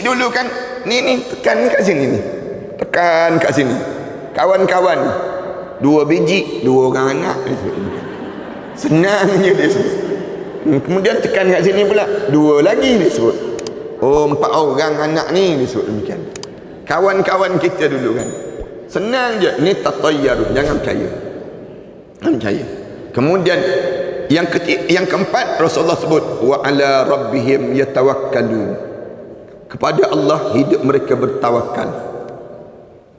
kecil dulu kan, ni tekan kat sini ni, tekan kat sini, kawan-kawan 2 biji 2 orang anak, senang je dia sebut. Kemudian tekan kat sini pula 2 lagi dia sebut, oh 4 orang anak ni dia sebut demikian. Kawan-kawan kita dulu kan, senang je, ni tatayyarun, jangan percaya, jangan percaya. Kemudian yang keempat, Rasulullah sebut wa ala rabbihim yatawakkalun, kepada Allah hidup mereka bertawakal.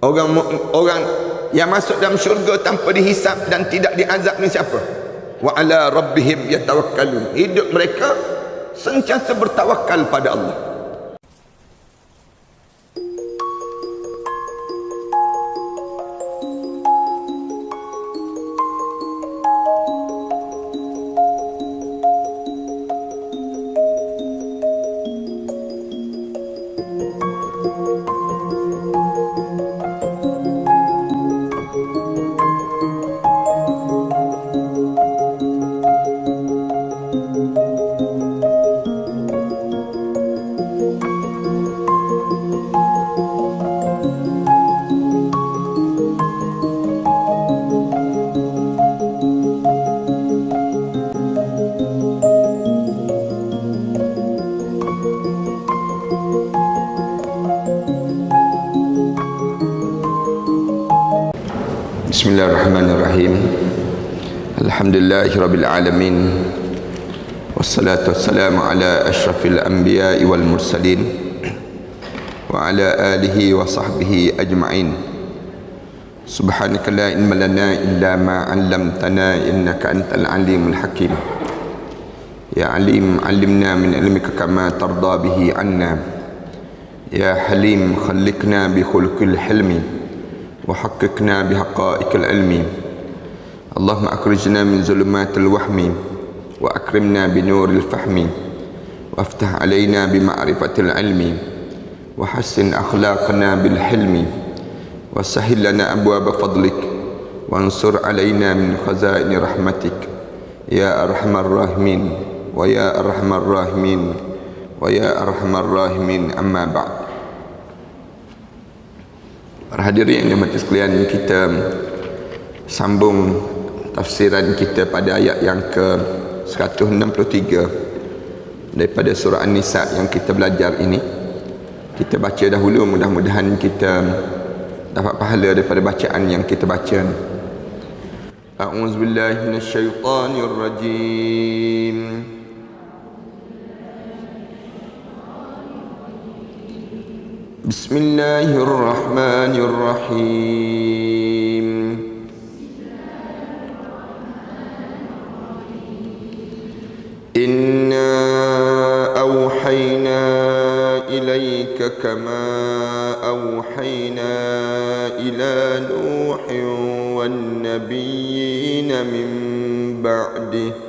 Orang yang masuk dalam syurga tanpa dihisap dan tidak diazab ni siapa? Wa ala rabbihim yatawakkalun, hidup mereka sentiasa bertawakal pada Allah. Bismillahirrahmanirrahim. Alhamdulillahirabbil alamin. Wassalatu wassalamu ala asyrafil anbiya'i wal mursalin wa ala alihi wa sahbihi ajma'in. Subhanaka la ilma lana illa ma 'allamtana innaka antal alimul hakim. Ya alim 'allimna min ilmika kama tarda bihi 'anna. Ya halim khalliqna bi khuluqil hilmi وحققنا بحقائق العلم. اللهم أخرجنا من ظلمات الوهم وأكرمنا بنور الفهم وافتح علينا بمعرفة العلم وحسن أخلاقنا بالحلم وسهل لنا أبواب فضلك وانصر علينا من خزائن رحمتك يا أرحم الراحمين ويا أرحم الراحمين ويا أرحم الراحمين. أما بعد. Para hadirin yang dirahmati sekalian, kita sambung tafsiran kita pada ayat yang ke-163 daripada surah An-Nisa yang kita belajar ini. Kita baca dahulu, mudah-mudahan kita dapat pahala daripada bacaan yang kita baca. A'udzubillahi minasyaitonirrajim. Bismillahirrahmanirrahim. Inna awhayna ilayka kama awhayna ila Nuhin wan nabiyyina min ba'dih.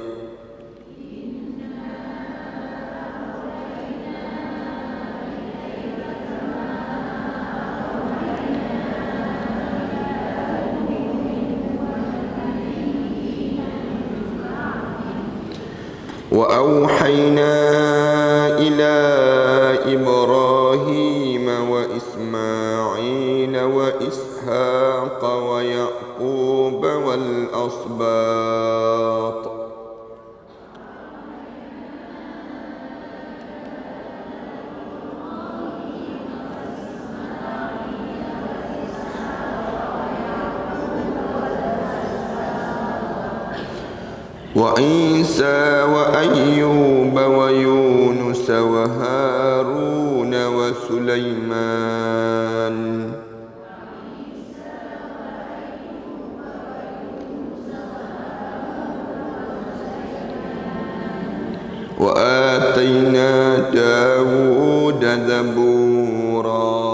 وأوحينا إلى إبراهيم وإسماعيل وإسحاق ويعقوب والأسباط وعيسى وأيوب ويونس وهارون وسليمان وآتينا داود زبورا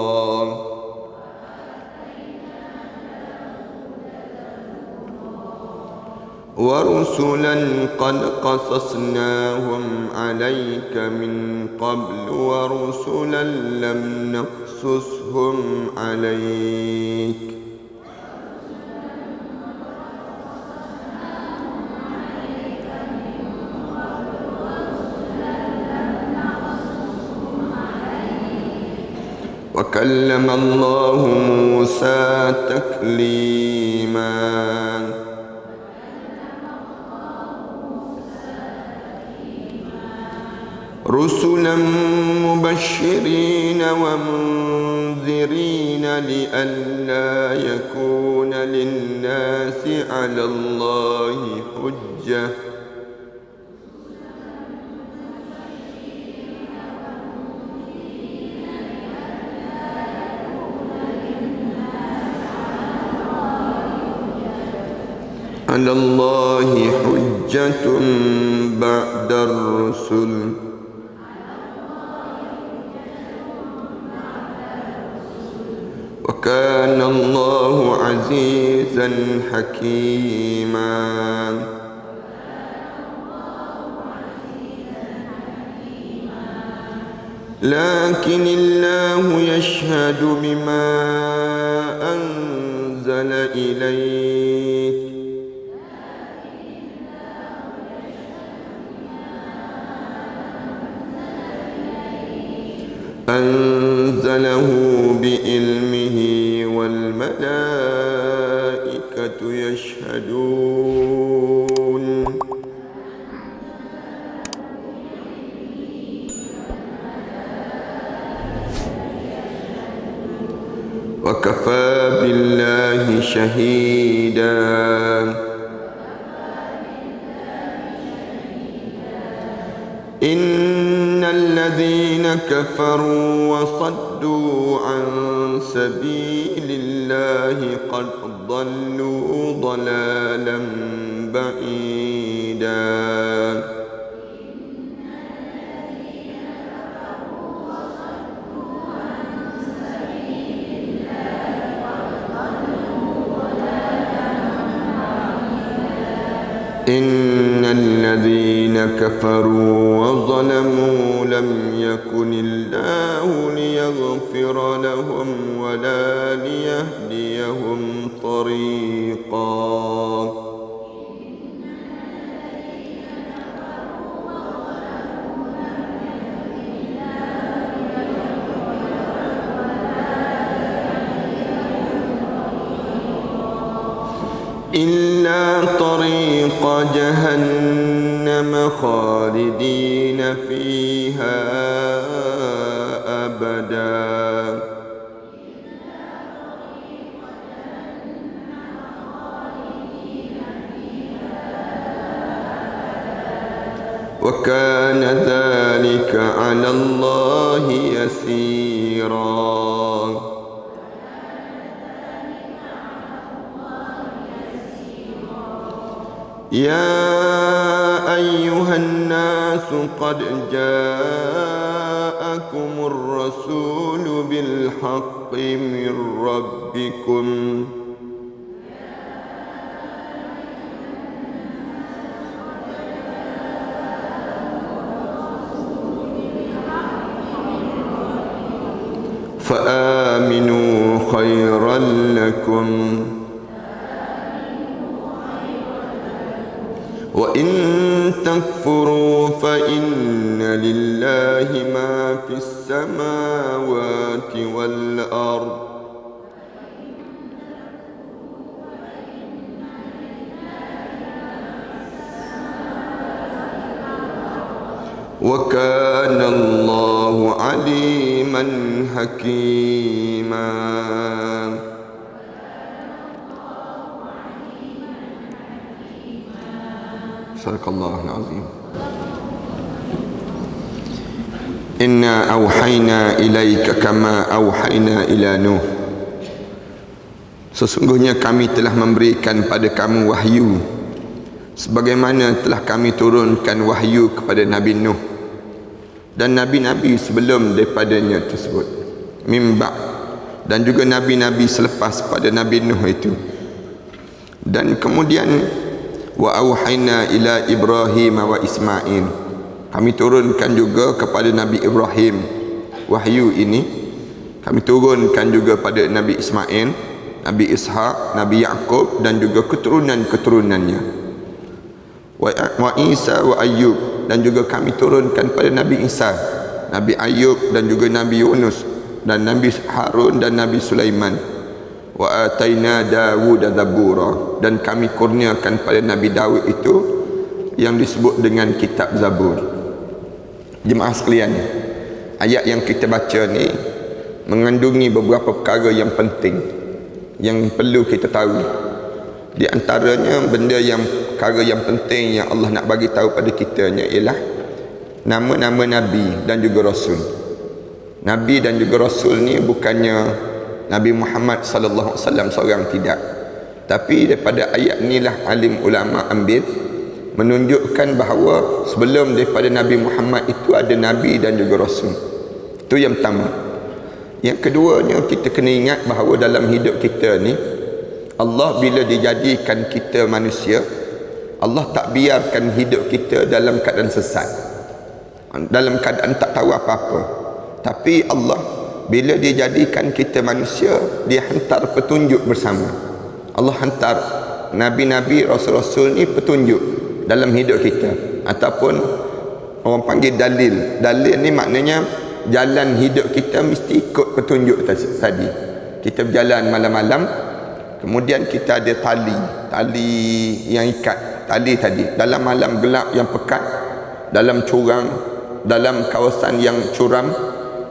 ورسلا قد قصصناهم عليك من قبل ورسلا لم نقصصهم عليك وكلم الله موسى تكليما رسلا مبشرين ومنذرين لئلا يكون للناس على الله حجة على الله حجة بعد الرسل وكان الله عزيزا حكيما لكن الله يشهد بما أنزل إليك أنزله بعلمه والملائكة يشهدون وكفى بالله شهيدا إن الذين كفروا وصدوا عن سبيل الله قد ضلوا ضلالا بعيدا إن الذين كفروا وظلموا لم يكن الله ليغفر لهم ولا ليهديهم طريقا إلا طريق جهنم خالدين فيها أبدا وكان ذلك على الله يسيرا يا أيها الناس قد جاءكم الرسول بالحق من ربكم فآمنوا خيرا لكم وإن تكفروا فإن لله ما في السماوات والأرض وكان الله عليما حكيما Sadaqallahul azim. Inna auhayna ilaika kama auhayna ila Nuh. Sesungguhnya kami telah memberikan pada kamu wahyu sebagaimana telah kami turunkan wahyu kepada Nabi Nuh dan nabi-nabi sebelum daripadanya tersebut, mimba, dan juga nabi-nabi selepas pada Nabi Nuh itu. Dan kemudian wa auhayna ila Ibrahim wa Ismail, kami turunkan juga kepada Nabi Ibrahim wahyu ini, kami turunkan juga pada Nabi Ismail, Nabi Ishaq, Nabi Yaqub dan juga keturunan-keturunannya. Wa Isa wa Ayyub, dan juga kami turunkan pada Nabi Isa, Nabi Ayub dan juga Nabi Yunus dan Nabi Harun dan Nabi Sulaiman. Wa ataina Dawud zabura, dan kami kurniakan pada Nabi Daud itu yang disebut dengan kitab Zabur. Jemaah sekalian, ayat yang kita baca ni mengandungi beberapa perkara yang penting yang perlu kita tahu. Di antaranya perkara yang penting yang Allah nak bagi tahu pada kita ialah nama-nama Nabi dan juga Rasul. Nabi dan juga Rasul ni bukannya Nabi Muhammad sallallahu alaihi wasallam seorang, tidak. Tapi daripada ayat inilah alim ulama ambil menunjukkan bahawa sebelum daripada Nabi Muhammad itu ada Nabi dan juga Rasul. Itu yang pertama. Yang keduanya, kita kena ingat bahawa dalam hidup kita ni, Allah bila dijadikan kita manusia, Allah tak biarkan hidup kita dalam keadaan sesat, dalam keadaan tak tahu apa-apa. Tapi Allah bila dia jadikan kita manusia, dia hantar petunjuk bersama. Allah hantar Nabi-Nabi, Rasul-Rasul ni petunjuk dalam hidup kita, ataupun orang panggil dalil. Dalil ni maknanya jalan hidup kita mesti ikut petunjuk tadi. Kita berjalan malam-malam, kemudian kita ada tali yang ikat tali tadi dalam malam gelap yang pekat, dalam curang, dalam kawasan yang curam,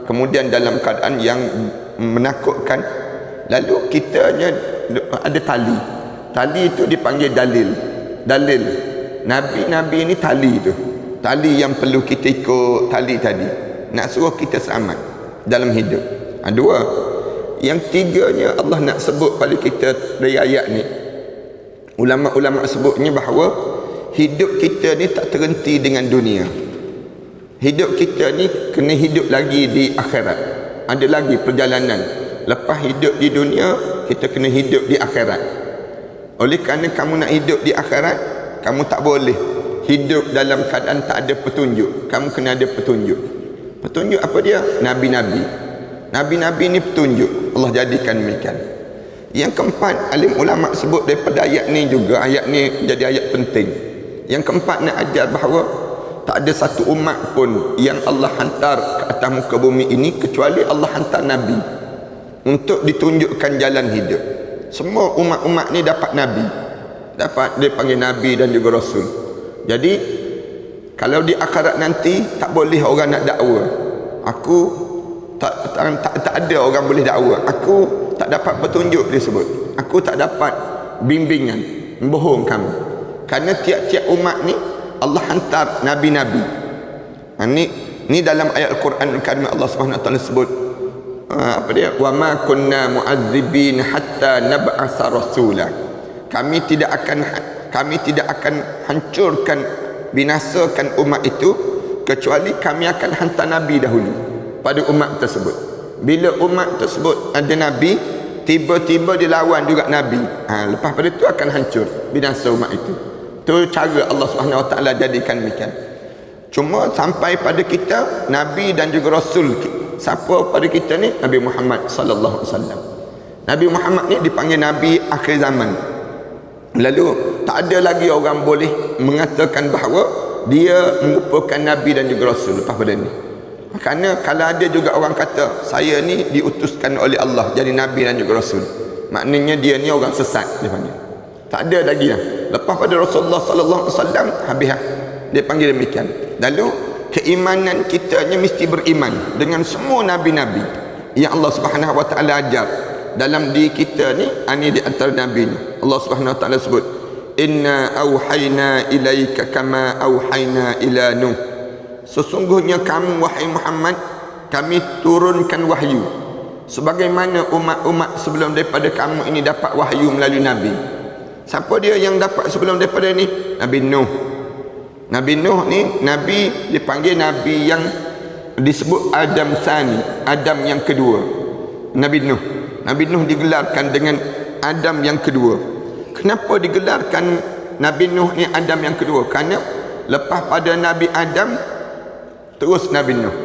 kemudian dalam keadaan yang menakutkan. Lalu kita ada tali itu dipanggil dalil. Nabi-Nabi ini tali yang perlu kita ikut, tali tadi nak suruh kita selamat dalam hidup. Dua. Yang tiganya, Allah nak sebut pada kita dari ayat ni, ulama-ulama sebutnya bahawa hidup kita ni tak terhenti dengan dunia. Hidup kita ni kena hidup lagi di akhirat. Ada lagi perjalanan. Lepas hidup di dunia, kita kena hidup di akhirat. Oleh kerana kamu nak hidup di akhirat, kamu tak boleh hidup dalam keadaan tak ada petunjuk. Kamu kena ada petunjuk. Petunjuk apa dia? Nabi-Nabi. Nabi-Nabi ni petunjuk. Allah jadikan demikian. Yang keempat, alim ulama sebut daripada ayat ni juga, ayat ni jadi ayat penting. Yang keempat nak ajar bahawa tak ada satu umat pun yang Allah hantar ke atas muka bumi ini kecuali Allah hantar Nabi untuk ditunjukkan jalan hidup. Semua umat-umat ni dapat Nabi, dapat dia panggil Nabi dan juga Rasul. Jadi kalau di akhirat nanti tak boleh orang nak dakwa, aku tak ada orang boleh dakwa, aku tak dapat petunjuk disebut, aku tak dapat bimbingan, bohong kamu. Kerana tiap-tiap umat ni Allah hantar Nabi-Nabi. Ni dalam ayat Al-Quran Al-Karim Allah Subhanahu Wa Taala sebut apa dia? Wa ma kunna mu'azzibin hatta nab'asa rasula. Kami tidak akan hancurkan, binasakan umat itu kecuali kami akan hantar Nabi dahulu pada umat tersebut. Bila umat tersebut ada Nabi, tiba-tiba dilawan juga Nabi, lepas pada itu akan hancur, binasa umat itu. Itu cara Allah Subhanahu Wa Taala jadikan demikian. Cuma sampai pada kita Nabi dan juga Rasul. Siapa pada kita ni? Nabi Muhammad sallallahu alaihi wasallam. Nabi Muhammad ni dipanggil Nabi akhir zaman. Lalu tak ada lagi orang boleh mengatakan bahawa dia merupakan Nabi dan juga Rasul lepas pada ni. Kerana kalau ada juga orang kata saya ni diutuskan oleh Allah jadi Nabi dan juga Rasul, maknanya dia ni orang sesat, dia panggil. Tak ada lagi dah. Lepas pada Rasulullah sallallahu alaihi wasallam habis dia panggil demikian. Lalu keimanan kita ni mesti beriman dengan semua nabi-nabi yang Allah Subhanahu Wa Taala ajar dalam diri kita ni. Ini di antara nabi ni Allah Subhanahu Wa Taala sebut, inna auhayna ilaika kama auhayna ila Nuh. Sesungguhnya kamu wahai Muhammad, kami turunkan wahyu sebagaimana umat-umat sebelum daripada kamu ini dapat wahyu melalui nabi. Siapa dia yang dapat sebelum daripada ni? Nabi Nuh. Nabi Nuh ni nabi dipanggil nabi yang disebut Adam Sani, Adam yang kedua. Nabi Nuh digelarkan dengan Adam yang kedua. Kenapa digelarkan Nabi Nuh ni Adam yang kedua? Kerana lepas pada Nabi Adam terus Nabi Nuh.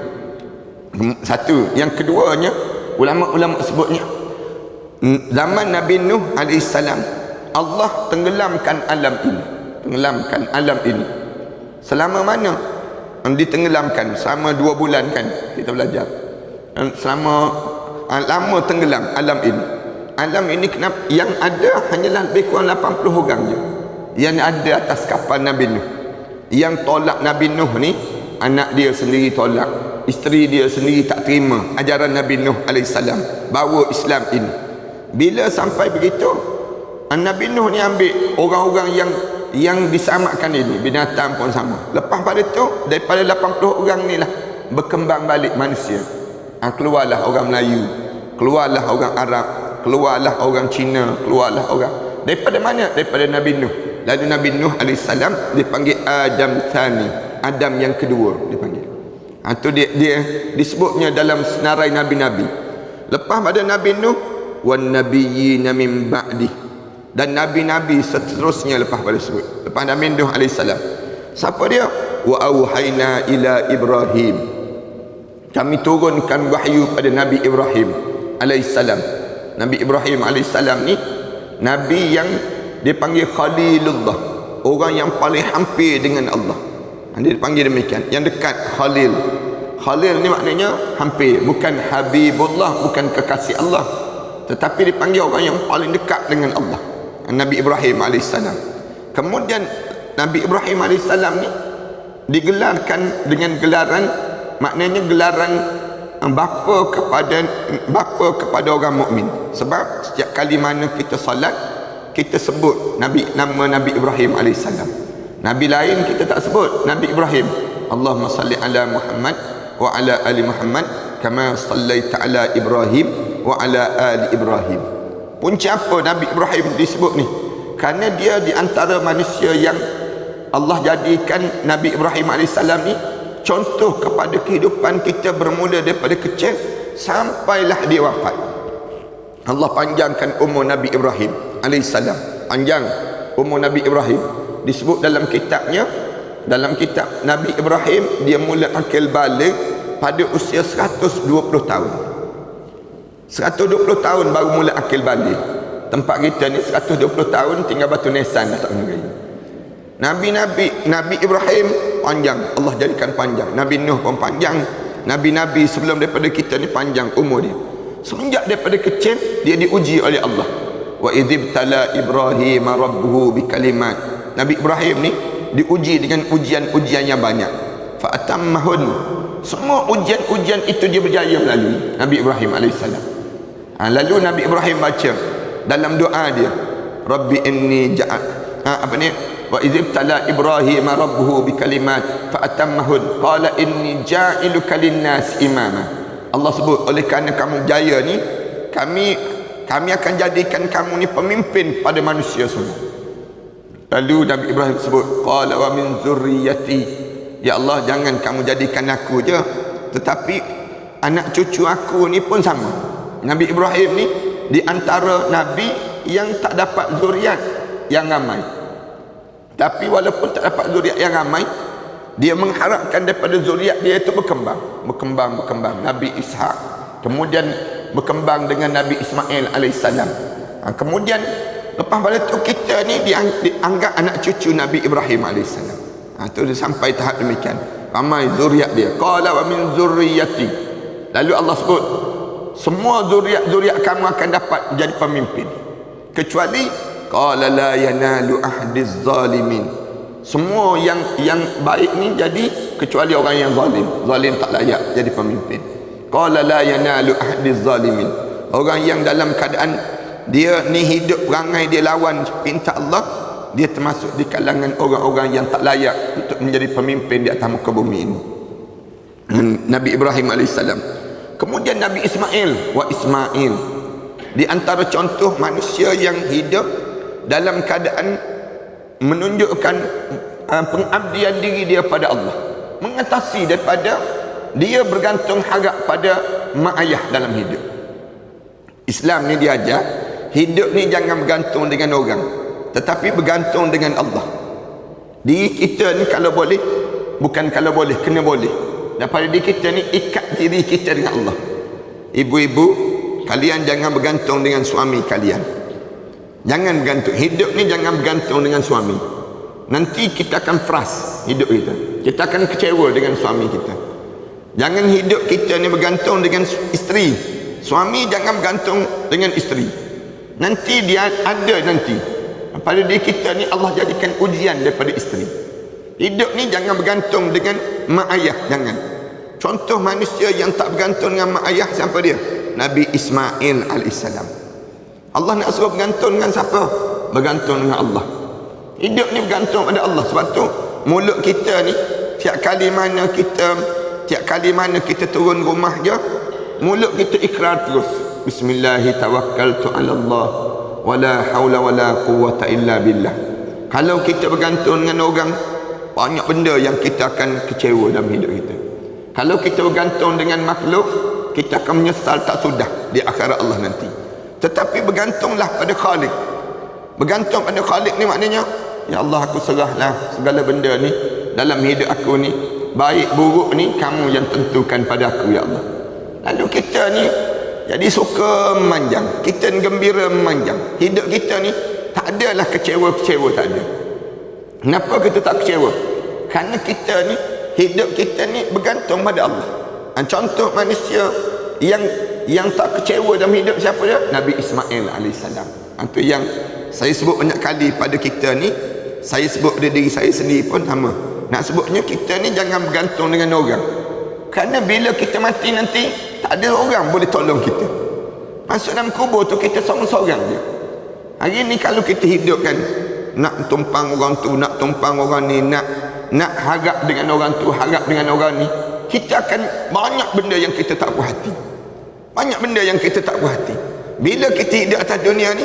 Satu. Yang keduanya, ulama-ulama sebutnya zaman Nabi Nuh alaihissalam Allah tenggelamkan alam ini. Selama mana ditenggelamkan? Selama 2 bulan kan kita belajar. Selama lama tenggelam alam ini. Alam ini kenapa yang ada hanyalah lebih kurang 80 orang je yang ada atas kapal Nabi Nuh. Yang tolak Nabi Nuh ni, anak dia sendiri tolak, isteri dia sendiri tak terima ajaran Nabi Nuh AS bawa Islam ini. Bila sampai begitu, Nabi Nuh ni ambil orang-orang yang disamakan ini, binatang pun sama. Lepas pada tu, daripada 80 orang ni lah berkembang balik manusia. Keluarlah orang Melayu, keluarlah orang Arab, keluarlah orang Cina, keluarlah orang daripada mana? Daripada Nabi Nuh. Lalu Nabi Nuh AS dipanggil Adam Thani, Adam yang kedua dipanggil. Itu dia disebutnya dalam senarai Nabi-Nabi. Lepas pada Nabi Nuh, wan nabiyyina min ba'di, dan Nabi-Nabi seterusnya lepas pada sebut. Lepas Nabi Nuh AS, siapa dia? Wa auhayna ila Ibrahim, kami turunkan wahyu pada Nabi Ibrahim AS. Nabi Ibrahim AS ni Nabi yang dipanggil Khalilullah, orang yang paling hampir dengan Allah. Dia dipanggil demikian, yang dekat, Khalil. Khalil ni maknanya hampir, bukan Habibullah, bukan kekasih Allah, tetapi dipanggil orang yang paling dekat dengan Allah, Nabi Ibrahim AS. Kemudian Nabi Ibrahim AS ni digelarkan dengan gelaran, maknanya gelaran bapa kepada orang mukmin. Sebab setiap kali mana kita salat, kita sebut nama Nabi Ibrahim AS. Nabi lain kita tak sebut, Nabi Ibrahim. Allahumma salli ala Muhammad wa ala ali Muhammad kama sallaita ala Ibrahim wa ala ali Ibrahim. Punca apa Nabi Ibrahim disebut ni? Kerana dia di antara manusia yang Allah jadikan Nabi Ibrahim AS ni contoh kepada kehidupan kita bermula daripada kecil sampailah dia wafat. Allah panjangkan umur Nabi Ibrahim AS. Panjang umur Nabi Ibrahim. Disebut dalam kitabnya, dalam kitab Nabi Ibrahim, dia mula akil balik pada usia 120 tahun. 120 tahun baru mula akil balik. Tempat kita ni 120 tahun tinggal batu nisan dah tak mengerti. Nabi Ibrahim panjang, Allah jadikan panjang. Nabi Nuh pun panjang. Nabi-nabi sebelum daripada kita ni panjang umur dia. Semenjak daripada kecil dia diuji oleh Allah. Wa idzibtala Ibrahim rabbuhu bikalimat. Nabi Ibrahim ni diuji dengan ujian-ujian yang banyak. Fa atammahun. Semua ujian-ujian itu dia berjaya melalui, Nabi Ibrahim AS. Lalu Nabi Ibrahim baca dalam doa dia, Rabbi inni wa idzibtala Ibrahim rabbuhu bikalimat fa atammahun qala inni ja'iluka linnas imama. Allah sebut, oleh kerana kamu berjaya ni, kami akan jadikan kamu ni pemimpin pada manusia semua. Lalu Nabi Ibrahim sebut, qala wa min zurriyyati, ya Allah jangan kamu jadikan aku je, tetapi anak cucu aku ni pun sama. Nabi Ibrahim ni di antara nabi yang tak dapat zuriat yang ramai, tapi walaupun tak dapat zuriat yang ramai, dia mengharapkan daripada zuriat dia itu berkembang. Nabi Ishak, kemudian berkembang dengan Nabi Ismail AS. Kemudian lepas pada tu kita ni dianggap anak cucu Nabi Ibrahim AS. Itu dia sampai tahap demikian, ramai zuriat dia. Qala wa min zurriyyati. Lalu Allah sebut, semua zuriat kamu akan dapat menjadi pemimpin, kecuali qala la yanalu ahdiz zalimin. Semua yang baik ni jadi, kecuali orang yang zalim tak layak jadi pemimpin. Qala la yanalu ahdiz zalimin. Orang yang dalam keadaan dia ni hidup perangai dia lawan perintah Allah, dia termasuk di kalangan orang-orang yang tak layak untuk menjadi pemimpin di atas muka bumi ini. Nabi Ibrahim AS. Kemudian Nabi Ismail di antara contoh manusia yang hidup dalam keadaan menunjukkan pengabdian diri dia pada Allah, mengatasi daripada dia bergantung harap pada mak ayah dalam hidup. Islam ni diajar hidup ni jangan bergantung dengan orang, tetapi bergantung dengan Allah. Diri kita ni kalau boleh, bukan kalau boleh, kena boleh. Daripada diri kita ni, ikat diri kita dengan Allah. Ibu-ibu, kalian jangan bergantung dengan suami kalian. Jangan bergantung. Hidup ni jangan bergantung dengan suami. Nanti kita akan frust hidup kita. Kita akan kecewa dengan suami kita. Jangan hidup kita ni bergantung dengan isteri. Suami jangan bergantung dengan isteri. Nanti dia ada nanti. Pada diri kita ni Allah jadikan ujian daripada isteri. Hidup ni jangan bergantung dengan mak ayah, jangan. Contoh manusia yang tak bergantung dengan mak ayah siapa dia? Nabi Ismail alaihissalam. Allah nak suruh bergantung dengan siapa? Bergantung dengan Allah. Hidup ni bergantung pada Allah. Sebab tu mulut kita ni tiap kali mana kita turun rumah je, mulut kita ikrar terus, bismillahi tawakkaltu ala Allah wala haula wala quwwata illa billah. Kalau kita bergantung dengan orang, banyak benda yang kita akan kecewa dalam hidup kita. Kalau kita bergantung dengan makhluk, kita akan menyesal tak sudah di akhirat Allah nanti. Tetapi bergantunglah pada Khalik. Bergantung pada Khalik ni maknanya, ya Allah, aku serahlah segala benda ni dalam hidup aku ni, baik buruk ni kamu yang tentukan pada aku, ya Allah. Lalu kita ni jadi suka memanjang, kita ni gembira memanjang. Hidup kita ni tak adalah kecewa-kecewa, tak ada. Kenapa kita tak kecewa? Kerana kita ni, hidup kita ni bergantung pada Allah. Contoh manusia yang tak kecewa dalam hidup siapa dia? Nabi Ismail alaihissalam. Itu yang saya sebut banyak kali pada kita ni. Saya sebut pada diri saya sendiri pun sama. Nak sebutnya, kita ni jangan bergantung dengan orang. Kerana bila kita mati nanti, tak ada orang boleh tolong kita. Masuk dalam kubur tu kita seorang-seorang je. Hari ni kalau kita hidup kan, nak tumpang orang tu, nak tumpang orang ni, nak harap dengan orang tu, harap dengan orang ni, kita akan banyak benda yang kita tak puas hati. Banyak benda yang kita tak puas hati. Bila kita hidup atas dunia ni,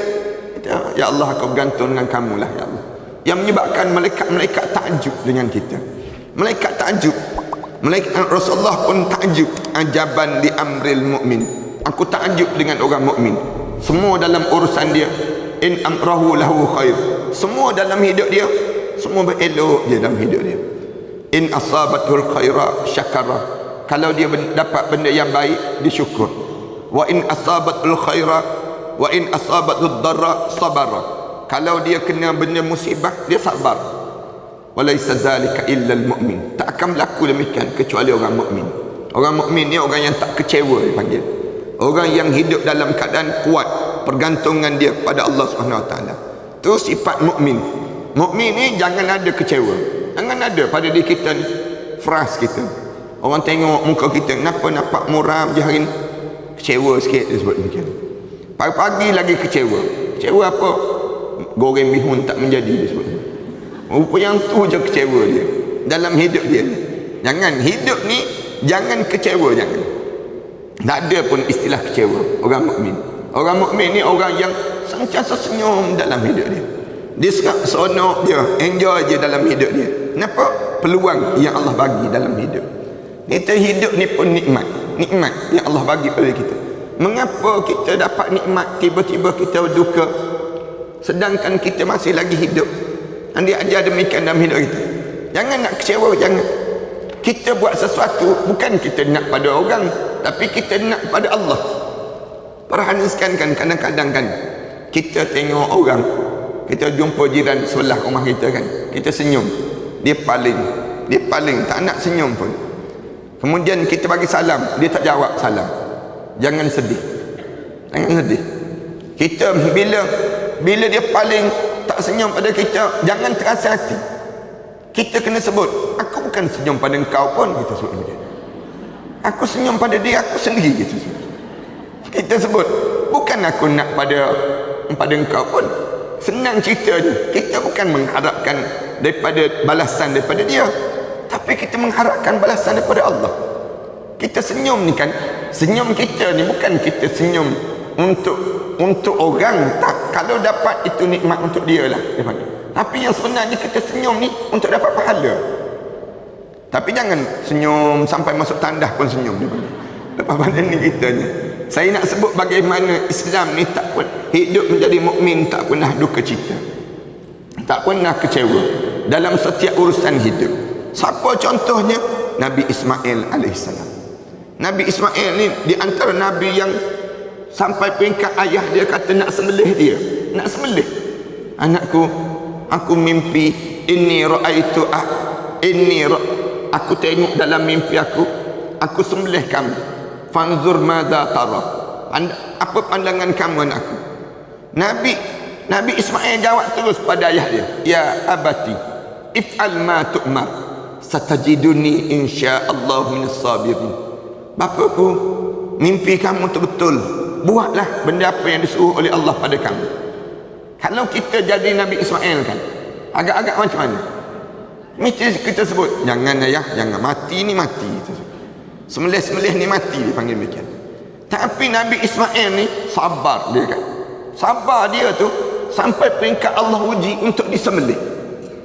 kita, ya Allah, aku bergantung dengan kamu lah, ya Allah. Yang menyebabkan malaikat-malaikat takjub dengan kita. Malaikat takjub. Malaikat Rasulullah pun takjub. Ajaban li amril mu'min. Aku takjub dengan orang mukmin. Semua dalam urusan dia, in amrahu lahu khair. Semua dalam hidup dia, semua berelok je dalam hidup dia. In asabatul khaira syakara. Kalau dia dapat benda yang baik, dia syukur. Wa in asabatul khaira wa in asabatud darra sabara. Kalau dia kena benda musibah, dia sabar. Walaysa dzalika illa al-mu'min. Tak akan berlaku demikian kecuali orang mukmin. Orang mukmin ni orang yang tak kecewa dipanggil. Orang yang hidup dalam keadaan kuat, pergantungan dia kepada Allah Subhanahu Wa Taala. Itu sifat mukmin. Mukmin ni jangan ada kecewa. Jangan ada pada diri kita ni fras kita. Orang tengok muka kita, kenapa nampak muram je hari ni? Kecewa sikit dia sebut demikian. Pagi-pagi lagi kecewa. Kecewa apa? Goreng bihun tak menjadi, dia sebut. Rupa yang tu je kecewa dia dalam hidup dia. Jangan hidup ni, jangan kecewa, jangan. Tak ada pun istilah kecewa orang mukmin. Orang mukmin ni orang yang sentiasa senyum dalam hidup dia. Dia seronok je, enjoy je dalam hidup dia. Kenapa? Peluang yang Allah bagi dalam hidup. Kita hidup ni pun nikmat yang Allah bagi pada kita. Mengapa kita dapat nikmat, tiba-tiba kita berduka, sedangkan kita masih lagi hidup? Dia ajar demikian dalam hidup kita. Jangan nak kecewa, jangan. Kita buat sesuatu bukan kita nak pada orang, tapi kita nak pada Allah. Perhatikan kan, kadang-kadang kan kita tengok orang, kita jumpa jiran sebelah rumah kita kan, kita senyum, dia paling tak nak senyum pun. Kemudian kita bagi salam, dia tak jawab salam. Jangan sedih. Kita bila dia paling tak senyum pada kita, jangan terasa hati. Kita kena sebut, aku bukan senyum pada engkau pun, kita sebut demikian. Aku senyum pada dia aku sendiri, kita sebut. Kita sebut, bukan aku nak pada engkau pun. Senang ceritanya, kita bukan mengharapkan daripada balasan daripada dia, tapi kita mengharapkan balasan daripada Allah. Kita senyum ni kan, senyum kita ni bukan kita senyum untuk orang, tak. Kalau dapat itu nikmat untuk dia lah, dia panggil. Tapi yang sebenarnya kita senyum ni untuk dapat pahala. Tapi jangan senyum sampai masuk tandas pun senyum, dia panggil. Lepas pada ni kita ni, saya nak sebut bagaimana Islam ni tak pun hidup menjadi mukmin, tak pernah duka cita, tak pernah kecewa dalam setiap urusan hidup. Siapa contohnya? Nabi Ismail alaihissalam. Nabi Ismail ni di antara nabi yang sampai peringkat ayah dia kata nak sembelih dia, nak sembelih anakku. Aku mimpi, aku tengok dalam mimpi aku sembelih kamu. Fanzur madza tara, Apa pandangan kamu anakku? Nabi Ismail jawab terus pada ayah dia, ya abati if'al ma tu'mar satajiduni insyaallah minas sabirin. Bapaku, mimpi kamu tu betul. Buatlah benda apa yang disuruh oleh Allah pada kamu. Kalau kita jadi Nabi Ismail kan, agak-agak macam mana? Mesti kita sebut, jangan ayah, jangan mati ni mati. Semelih-semelih ni mati, dia panggil demikian. Tapi Nabi Ismail ni sabar dia kan. Sabar dia tu sampai peringkat Allah uji untuk disembelih.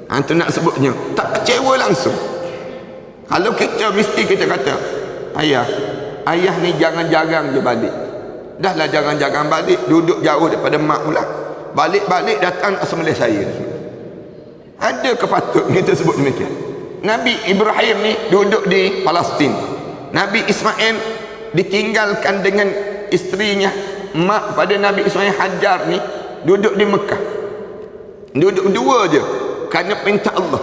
Itu nak sebutnya tak kecewa langsung. Kalau kita mesti kita kata, ayah ni jangan jarang je balik. Dahlah jarang-jarang balik, duduk jauh daripada mak pula. Balik-balik datang nak sembelih saya. Ada kepatut kita sebut demikian. Nabi Ibrahim ni duduk di Palestin. Nabi Ismail ditinggalkan dengan isterinya, mak pada Nabi Ismail Hajar ni duduk di Mekah. Duduk berdua je kerana perintah Allah.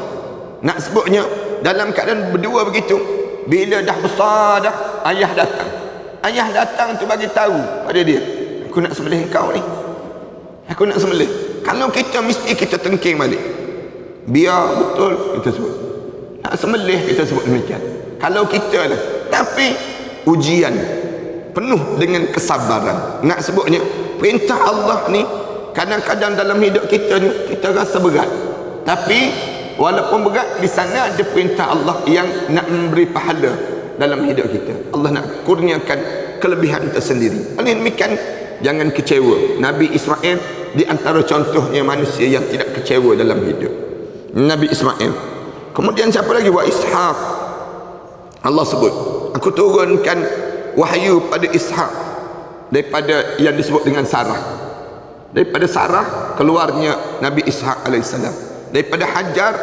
Nak sebutnya dalam keadaan berdua begitu, bila dah besar dah, ayah datang. Ayah datang tu bagi tahu pada dia, aku nak sembelih engkau ni. Aku nak sembelih. Kalau kita mesti kita tengking balik. Biar betul kita sebut. Nak sembelih kita sebut demikian. Kalau kita lah. Tapi ujian penuh dengan kesabaran. Nak sebutnya perintah Allah ni kadang-kadang dalam hidup kita ni kita rasa berat. Tapi walaupun berat, di sana ada perintah Allah yang nak memberi pahala dalam hidup kita. Allah nak kurniakan kelebihan tersendiri. Oleh demikian, jangan kecewa. Nabi Ismail di antara contohnya manusia yang tidak kecewa dalam hidup. Nabi Ismail. Kemudian siapa lagi? Wa Ishaq. Allah sebut, aku turunkan wahyu pada Ishaq daripada yang disebut dengan Sarah. Daripada Sarah keluarnya Nabi Ishaq alaihissalam. Daripada Hajar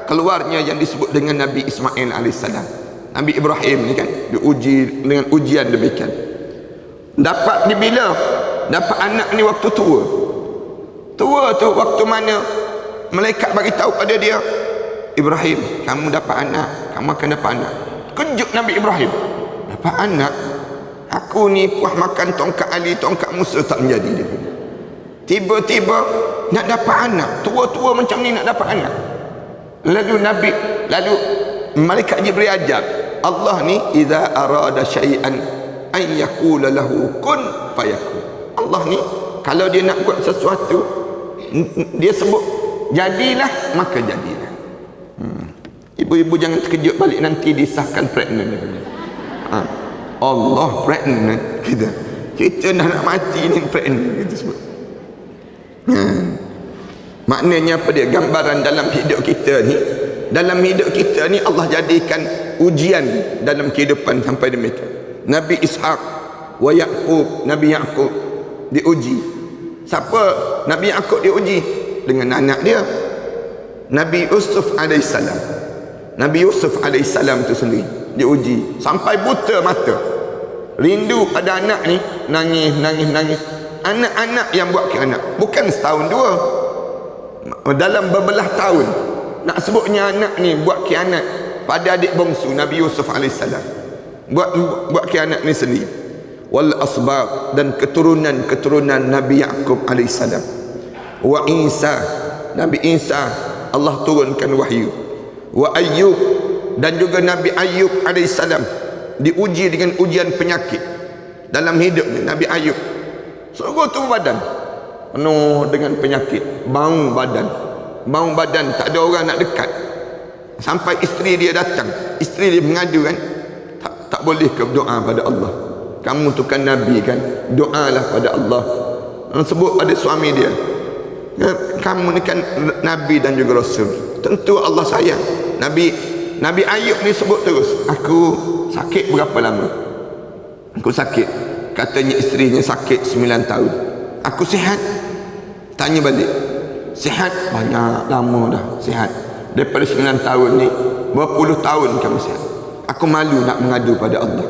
keluarnya yang disebut dengan Nabi Ismail alaihissalam. Nabi Ibrahim ni kan diuji dengan ujian demikian. Dapat di bila? Dapat anak ni waktu tua. Tua tu waktu mana malaikat bagi tahu pada dia, Ibrahim, kamu dapat anak, kamu akan dapat anak. Kejut Nabi Ibrahim, dapat anak? Aku ni puas makan tongkat Ali, tongkat Musa tak menjadi dia. Tiba-tiba nak dapat anak, tua-tua macam ni nak dapat anak. Lalu malaikat Jibril ajar, Allah ni idza arada syai'an an yaqula lahu kun fayakun. Allah ni kalau dia nak buat sesuatu, dia sebut jadilah, maka jadilah. Ibu-ibu jangan terkejut balik nanti disahkan pregnant. Allah pregnant kita nak mati ni pregnant kita sebut. Maknanya apa dia? Gambaran dalam hidup kita ni. Dalam hidup kita ni Allah jadikan ujian dalam kehidupan sampai demikian. Nabi Ishaq wa Yaqub, Nabi Yaqub diuji. Siapa Nabi Yaqub diuji? Dengan anak dia, Nabi Yusuf alaihissalam. Nabi Yusuf alaihissalam tu sendiri diuji sampai buta mata, rindu pada anak ni, nangis. Anak-anak yang buat anak bukan setahun dua, dalam berbelah tahun. Nak sebutnya anak ni buat khianat pada adik bongsu Nabi Yusuf alaihissalam, buat khianat ni sendiri. Wal asbab, dan keturunan Nabi Yaqub alaihissalam. Wa Isa, Nabi Isa Allah turunkan wahyu. Wa Ayyub, dan juga Nabi Ayyub alaihissalam diuji dengan ujian penyakit dalam hidupnya. Nabi Ayyub seluruh tubuh badan penuh dengan penyakit, bau badan, tak ada orang nak dekat. Sampai isteri dia datang, isteri dia mengadu kan, tak boleh ke berdoa pada Allah? Kamu tu kan Nabi kan, doalah pada Allah. Sebut pada suami dia, kamu ni kan Nabi dan juga Rasul, tentu Allah sayang. Nabi Ayub ni sebut terus, aku sakit berapa lama? Aku sakit. Katanya isterinya sakit 9 tahun. Aku sihat? Tanya balik, sihat? Banyak lama dah sihat. Daripada 9 tahun ni, berpuluh tahun kamu sihat. Aku malu nak mengadu pada Allah.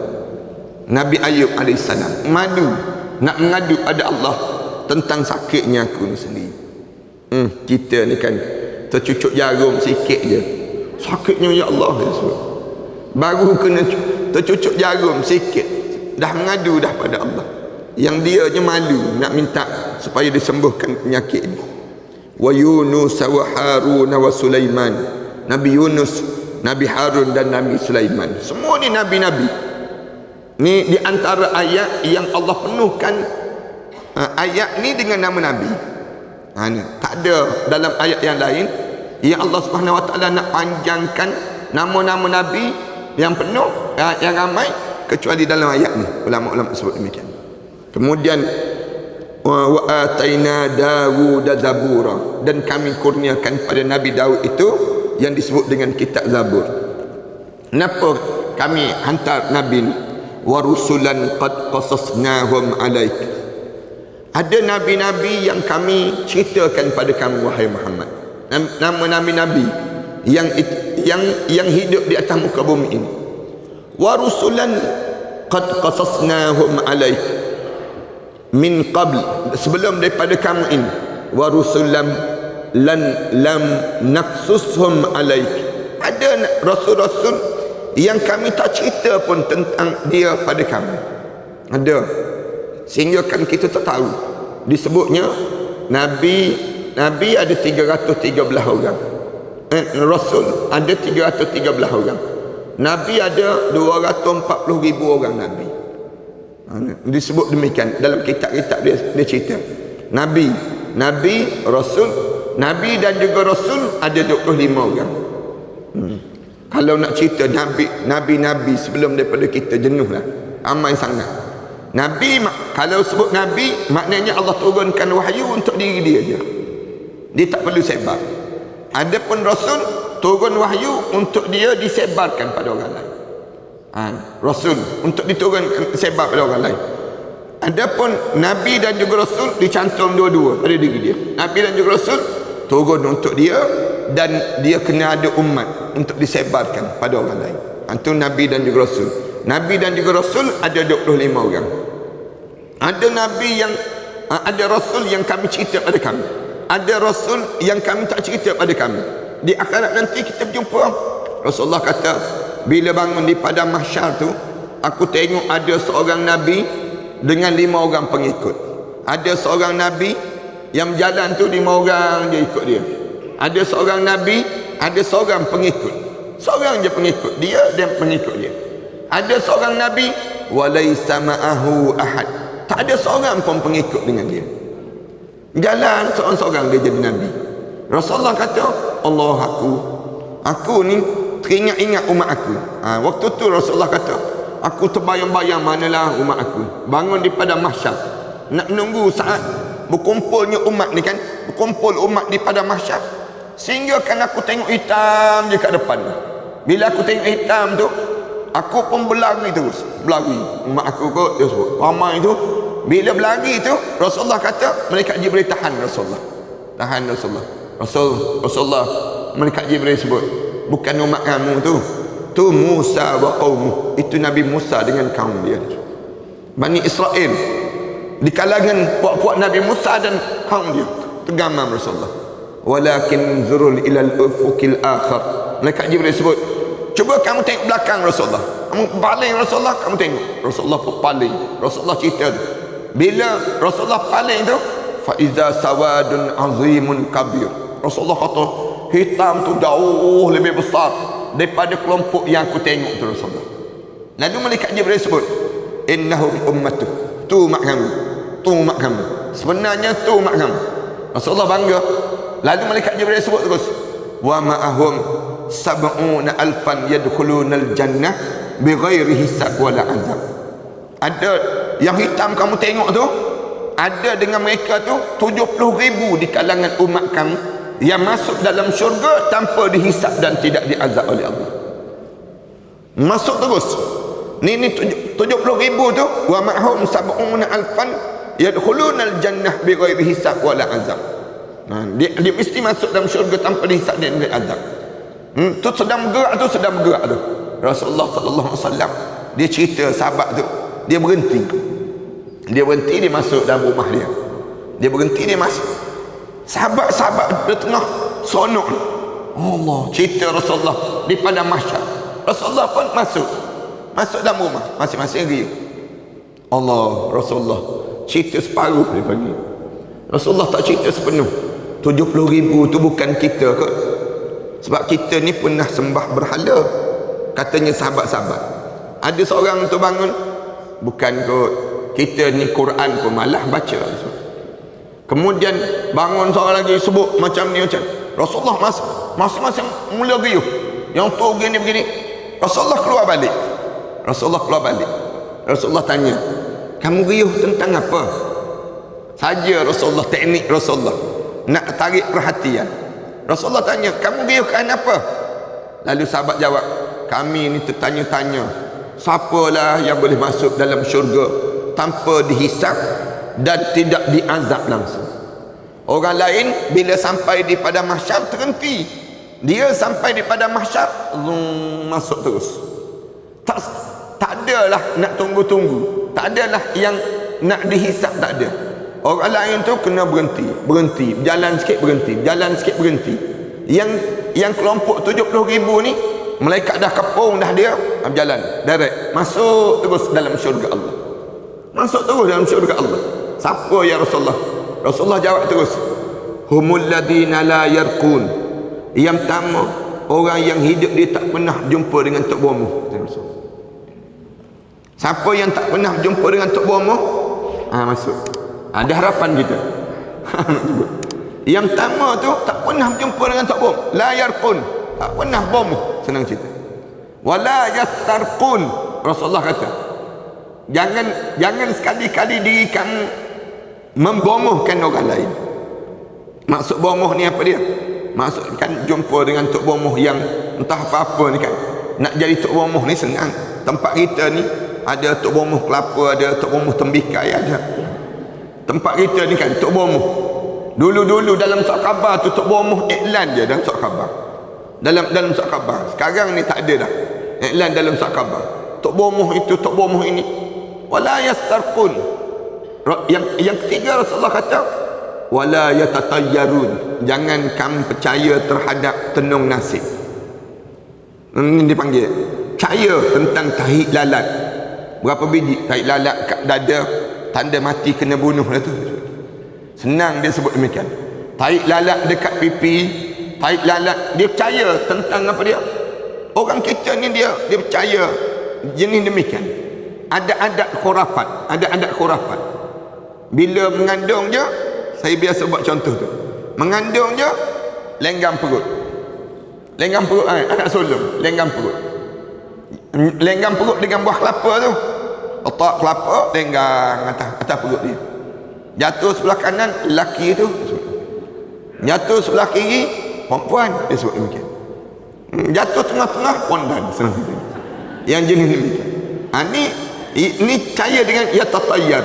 Nabi Ayub alaihissalam malu nak mengadu pada Allah tentang sakitnya aku ni sendiri. Kita ni kan tercucuk jarum sikit je, sakitnya ya Allah. Baru kena tercucuk jarum sikit dah mengadu dah pada Allah. yang dia je malu nak minta supaya disembuhkan penyakit ini. Wa Yunus wa Harun wa Sulaiman, Nabi Yunus, Nabi Harun dan Nabi Sulaiman, semua ni nabi-nabi. Ni di antara ayat yang Allah penuhkan ayat ni dengan nama nabi. Ni tak ada dalam ayat yang lain yang Allah Subhanahu wa taala nak panjangkan nama-nama nabi yang penuh, yang ramai, kecuali dalam ayat ni. Ulama-ulama sebut demikian. Kemudian wa ataina Dawud zabura, dan kami kurniakan pada Nabi Daud itu yang disebut dengan kitab Zabur. Kenapa kami hantar nabi ni? Wa rusulan qad qasasnahum alaik, ada nabi-nabi yang kami ceritakan pada kamu wahai Muhammad, nama nabi-nabi yang hidup di atas muka bumi ini. Wa rusulan qad qasasnahum alaik min qabl, sebelum daripada kamu ini. Wa rusulam lam naqsushum alaik, ada rasul-rasul yang kami tak cerita pun tentang dia pada kamu. Ada, sehingga kan kita tak tahu. Disebutnya nabi ada 313 orang, rasul ada 313 orang, nabi ada 240,000 orang nabi. Disebut demikian dalam kitab-kitab dia cerita. Nabi, rasul, nabi dan juga rasul ada 25 orang. Kalau nak cerita nabi sebelum daripada kita, jenuhlah, ramai sangat. Nabi, kalau sebut nabi, maknanya Allah turunkan wahyu untuk diri dia je, dia tak perlu sebar. Adapun rasul, turun wahyu untuk dia disebarkan pada orang lain. Rasul untuk diturunkan, sebar pada orang lain. Adapun nabi dan juga rasul dicantum dua-dua pada diri dia. Nabi dan juga rasul turun untuk dia, dan dia kena ada umat untuk disebarkan pada orang lain. Itu nabi dan juga rasul. Nabi dan juga rasul ada 25 orang. Ada nabi yang ada rasul yang kami cerita pada kami, ada rasul yang kami tak cerita pada kami. Di akhirat nanti kita berjumpa. Rasulullah kata, bila bangun di padang mahsyar tu, aku tengok ada seorang nabi dengan 5 orang pengikut. Ada seorang nabi yang berjalan tu 5 orang je ikut dia. Ada seorang nabi, ada seorang pengikut, seorang je pengikut dia dan pengikut dia. Ada seorang nabi walaysa ma'ahu ahad, tak ada seorang pun pengikut dengan dia. Jalan seorang-seorang dia jadi nabi. Rasulullah kata, Allah, aku ni teringat-ingat umat aku. Waktu tu Rasulullah kata, aku terbayang-bayang manalah umat aku bangun di padang mahsyar, nak menunggu saat berkumpulnya umat ni kan, berkumpul umat di padang mahsyar, sehingga kan aku tengok hitam je kat depan. Bila aku tengok hitam tu, aku pun berlari terus, berlari. Umat aku kot dia sebut ramai tu. Bila berlari tu, Rasulullah kata, malaikat Jibril tahan Rasulullah, tahan Rasulullah. Rasulullah, malaikat Jibril sebut, bukan umat kamu tu Musa wa qaumuh, itu Nabi Musa dengan kaum dia, Bani Israel. Di kalangan puak-puak Nabi Musa dan kaum dia tergamam Rasulullah. Walakin zurul ilal ufuqil akhar, malaikat Jibril sebut, cuba kamu tengok belakang Rasulullah, kamu paling Rasulullah, kamu tengok. Rasulullah pun paling. Rasulullah cerita tu, bila Rasulullah paling tu, fa iza sawadun azimun kabir, Rasulullah kata hitam tu jauh lebih besar daripada kelompok yang aku tengok tu Rasulullah. Lalu malaikat Jibril sebut, innahum ummatu, tu umat kamu, tu umat kamu, sebenarnya tu umat kamu. Rasulullah bangga. Lalu malaikat Jibril sebut terus, wa ma'ahum sab'una alfan yadkhulunal jannah bighairi hisab wala azab. Ada yang hitam kamu tengok tu, ada dengan mereka tu 70,000 di kalangan umat kamu yang masuk dalam syurga tanpa dihisap dan tidak diazab oleh Allah. Masuk terus. Ni 70,000 tu, wa ma'hum sab'una alfan yadkhulunal jannah bighairi hisab wala azab. Dia mesti masuk dalam syurga tanpa dihisap dan diazab. Tu sedang bergerak tu. Rasulullah sallallahu alaihi wasallam dia cerita sahabat tu, dia berhenti, dia masuk dalam rumah dia. Dia berhenti, dia masuk. Sahabat-sahabat di tengah sonok. Allah, cerita Rasulullah di padang mahsyar. Rasulullah pun masuk dalam rumah masing-masing dia. Allah, Rasulullah cerita separuh dia bagi. Rasulullah tak cerita sepenuh. 70,000 tu bukan kita kot. Sebab kita ni pernah sembah berhala, katanya sahabat-sahabat. Ada seorang tu bangun, bukan kot, kita ni Quran pun malah baca. Kemudian bangun seorang lagi sebut macam ni, macam Rasulullah masing-masing mula gayuh. Yang tu begini, Rasulullah keluar balik. Rasulullah tanya, kamu gayuh tentang apa? Saja Rasulullah, teknik Rasulullah nak tarik perhatian. Rasulullah tanya, kamu gayuh kerana apa? Lalu sahabat jawab, kami ni tertanya-tanya, siapalah yang boleh masuk dalam syurga tanpa dihisap dan tidak diazab langsung. Orang lain bila sampai di padang mahsyar terhenti, dia sampai di padang mahsyar masuk terus. Tak adalah nak tunggu-tunggu, tak adalah yang nak dihisap, tak ada. Orang lain tu kena berhenti, berjalan sikit berhenti. Yang kelompok 70,000 ni, malaikat dah kepung dah dia, berjalan direct masuk terus dalam syurga Allah. Siapa ya Rasulullah? Rasulullah jawab terus, humul ladina la yarqun. Yang pertama, orang yang hidup dia tak pernah jumpa dengan tok bomoh. Siapa yang tak pernah jumpa dengan tok bomoh? Masuk. Ada harapan kita. Yang pertama tu tak pernah jumpa dengan tok bomoh, la yarqun, tak pernah bomoh, senang cerita. Wala yastarqun. Rasulullah kata, jangan sekali-kali diri kamu membomohkan orang lain. Maksud bomoh ni apa dia? Maksud kan jumpa dengan tok bomoh yang entah apa-apa ni kan. Nak jadi tok bomoh ni senang. Tempat kita ni ada tok bomoh kelapa, ada tok bomoh tembikai, ada. Tempat kita ni kan tok bomoh. Dulu dalam surat khabar tu tok bomoh iklan je dalam surat khabar. Dalam surat khabar. Sekarang ni tak ada dah. Iklan dalam surat khabar. Tok bomoh itu, tok bomoh ini. Wala yastarqun. Yang ketiga Rasulullah kata, wala yatatayyarun. Jangan kamu percaya terhadap tenung nasib. Ini dipanggil percaya tentang tahi lalat. Berapa biji tahi lalat kat dada, tanda mati kena bunuh lah tu. Senang dia sebut demikian. Tahi lalat dekat pipi, tahi lalat, dia percaya tentang apa dia? Orang kita ni dia percaya jenis demikian. Ada adat khurafat. Bila mengandung je, saya biasa buat contoh tu. Mengandung je, lenggang perut. Anak sulung, lenggang perut dengan buah kelapa tu. Otak kelapa lenggang atas perut dia. Jatuh sebelah kanan lelaki tu, jatuh sebelah kiri perempuan, dia sebut demikian. Jatuh tengah-tengah pondan, senang kata. Yang jenis demikian. Ini percaya dengan yatatayyar.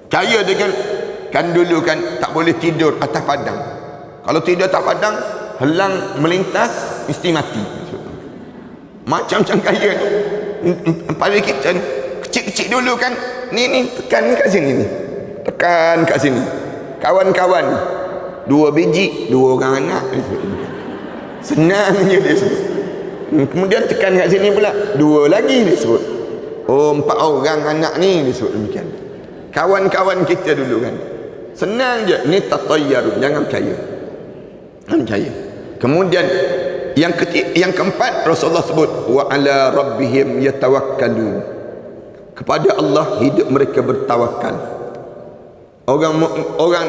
Percaya dengan, kan dulu kan tak boleh tidur atas padang. Kalau tidur atas padang, helang melintas mesti mati. Macam-macam kaya ni. Pada kita ni kecil-kecil dulu kan, ni tekan kat sini ni. Tekan kat sini. Kawan-kawan 2 biji, 2 orang anak. Senang je dia sebut. Kemudian tekan kat sini pula 2 lagi dia sebut. 4 orang anak ni dia sebut demikian. Kawan-kawan kita dulu kan. Senang je. Ni tatayyarun, jangan percaya. Kemudian yang keempat Rasulullah sebut, wa ala rabbihim yatawakkalun. Kepada Allah hidup mereka bertawakal. Orang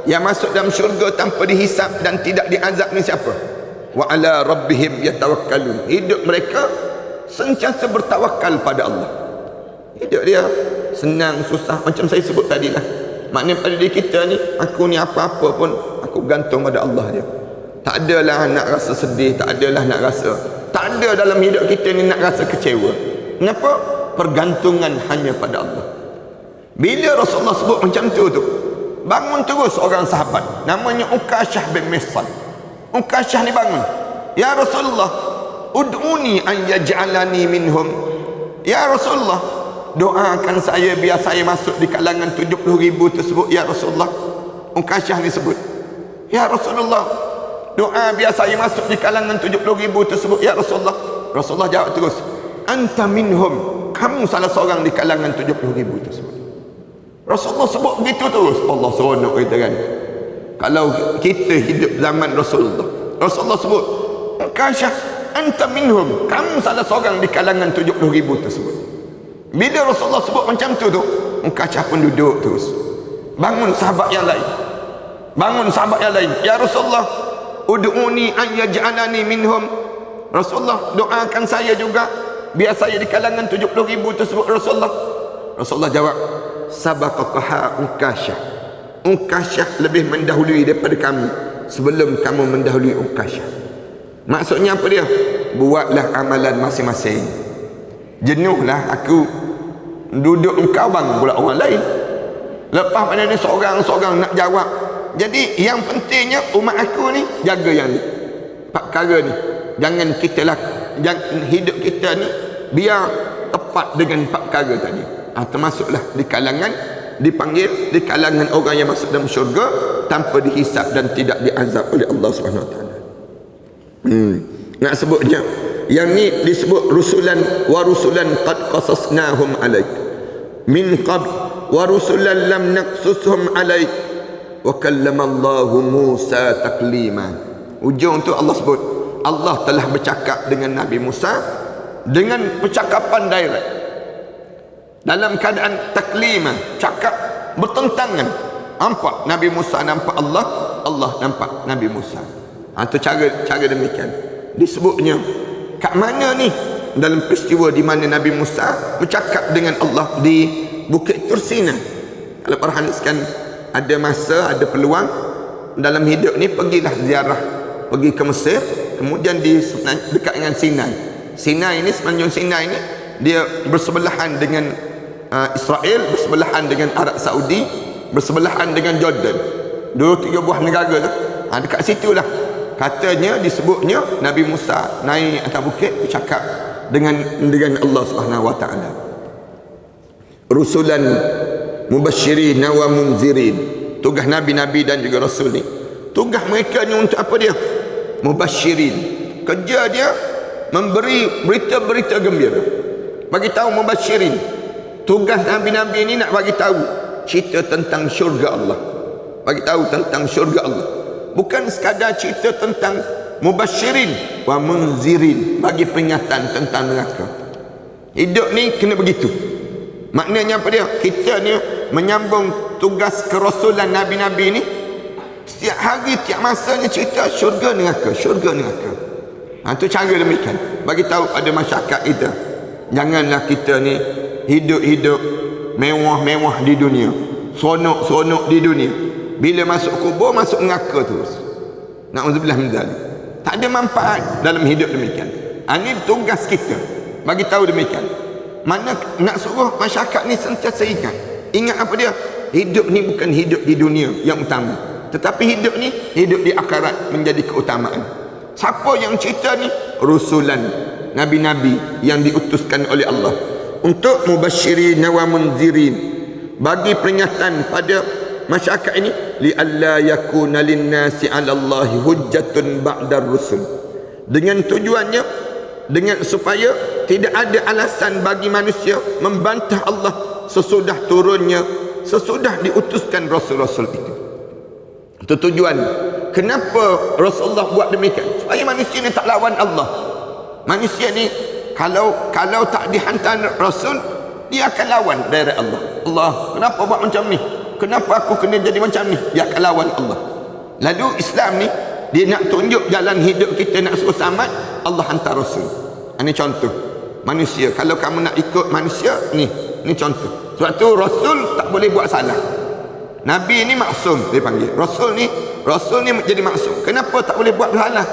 yang masuk dalam syurga tanpa dihisap dan tidak diazab ni siapa? Wa ala rabbihim yatawakkalun. Hidup mereka sentiasa bertawakal pada Allah. Hidup dia senang susah macam saya sebut tadi lah. Maknanya pada diri kita ni, aku ni apa-apa pun aku bergantung pada Allah dia. Tak adalah nak rasa sedih, tak adalah nak rasa, tak ada dalam hidup kita ni nak rasa kecewa. Kenapa? Pergantungan hanya pada Allah. Bila Rasulullah sebut macam tu, bangun terus orang sahabat namanya Uqashah bin Mihsan. Uqashah ni bangun, ya Rasulullah, ud'uni an yaj'alani minhum. Ya Rasulullah, doakan saya biar saya masuk di kalangan 70,000 tersebut ya Rasulullah. Uqashah ni sebut, ya Rasulullah, doa biar saya masuk di kalangan 70,000 tersebut ya Rasulullah. Rasulullah jawab terus, anta minhum, kamu salah seorang di kalangan 70,000 tersebut. Rasulullah sebut begitu terus. Allah seronok kita kan. Kalau kita hidup zaman Rasulullah sebut, Kasyah anta minhum, kamu salah seorang di kalangan 70,000 tersebut. Bila Rasulullah sebut macam tu Kasyah pun duduk terus. Bangun sahabat yang lain, ya Rasulullah, ud'uni an yaj'alani minhum. Rasulullah, doakan saya juga biar saya di kalangan 70,000 tersebut. Rasulullah jawab, sabaqaha Kasyah lebih mendahului daripada kamu sebelum kamu mendahului Kasyah. Maksudnya apa dia? Buatlah amalan masing-masing. Jenuhlah aku duduk engkau bang pula orang lain. Lepas pada ni seorang-seorang nak jawab. Jadi yang pentingnya umat aku ni jaga yang ni, 4 perkara ni. Jangan kita jangan hidup kita ni biar tepat dengan 4 perkara tadi. Termasuklah di kalangan, dipanggil di kalangan orang yang masuk dalam syurga tanpa dihisap dan tidak diazab oleh Allah Subhanahu Wa Taala. Nak sebutnya yang ni disebut rusulan wa rusulan qad qasasnahum alaik min qabl wa rusulan lam naqsushum alaik wa kallama Allahu Musa taklima. Ujung tu Allah sebut Allah telah bercakap dengan Nabi Musa dengan percakapan direct, dalam keadaan taklima, cakap bertentangan. Nampak Nabi Musa nampak Allah, Allah nampak Nabi Musa. Itu cara demikian. Disebutnya kat mana ni? Dalam peristiwa di mana Nabi Musa bercakap dengan Allah di Bukit Tursina. Kalau perhatikan, ada masa, ada peluang dalam hidup ni, pergilah ziarah, pergi ke Mesir, kemudian dekat dengan Sinai. Sinai ni, semenanjung Sinai ni, dia bersebelahan dengan Israel, bersebelahan dengan Arab Saudi, bersebelahan dengan Jordan. 2-3 buah negara tu. Dekat situlah katanya, disebutnya Nabi Musa naik atas bukit bercakap dengan Allah Subhanahu Wa Taala. Rusulan mubasyirin wa munzirin. Tugas nabi-nabi dan juga rasul ni, tugas mereka ni untuk apa dia? Mubasyirin. Kerja dia memberi berita-berita gembira. Bagi tahu mubasyirin. Tugas nabi-nabi ni nak bagi tahu cerita tentang syurga Allah. Bagi tahu tentang syurga Allah. Bukan sekadar cerita tentang mubasyirin wa munzirin, bagi peringatan tentang neraka. Hidup ni kena begitu. Maknanya apa dia? Kita ni menyambung tugas kerasulan nabi-nabi ni. Setiap hari, tiap masanya cerita syurga neraka, syurga neraka. Itu cara demikian. Bagi tahu pada masyarakat kita, janganlah kita ni hidup-hidup mewah-mewah di dunia, seronok-seronok di dunia. Bila masuk kubur, masuk neraka terus. Na'udzubillah min dzalik. Tak ada manfaat dalam hidup demikian. Ini tugas kita bagi tahu demikian. Mana nak suruh masyarakat ni sentiasa ingat apa dia? Hidup ni bukan hidup di dunia yang utama, tetapi hidup ni hidup di akhirat menjadi keutamaan. Siapa yang cerita ni? Rusulan, nabi-nabi yang diutuskan oleh Allah untuk mubasyirin wa munzirin, bagi peringatan pada masyarakat ini, li alla yakuna linnasi 'ala Allahi hujjatun ba'da rusul. Dengan tujuannya, dengan supaya tidak ada alasan bagi manusia membantah Allah sesudah turunnya, sesudah diutuskan rasul-rasul itu. Itu tujuan. Kenapa Rasulullah buat demikian? Supaya manusia ni tak lawan Allah. Manusia ni kalau tak dihantar rasul, dia akan lawan dari Allah. Allah, kenapa buat macam ni? Kenapa aku kena jadi macam ni? Dia akan lawan Allah. Lalu Islam ni, dia nak tunjuk jalan hidup kita nak suruh selamat, Allah hantar rasul. Ini contoh. Manusia, kalau kamu nak ikut manusia, ni contoh. Sebab tu rasul tak boleh buat salah. Nabi ni maksum, dia panggil. Rasul ni jadi maksum. Kenapa tak boleh buat salah?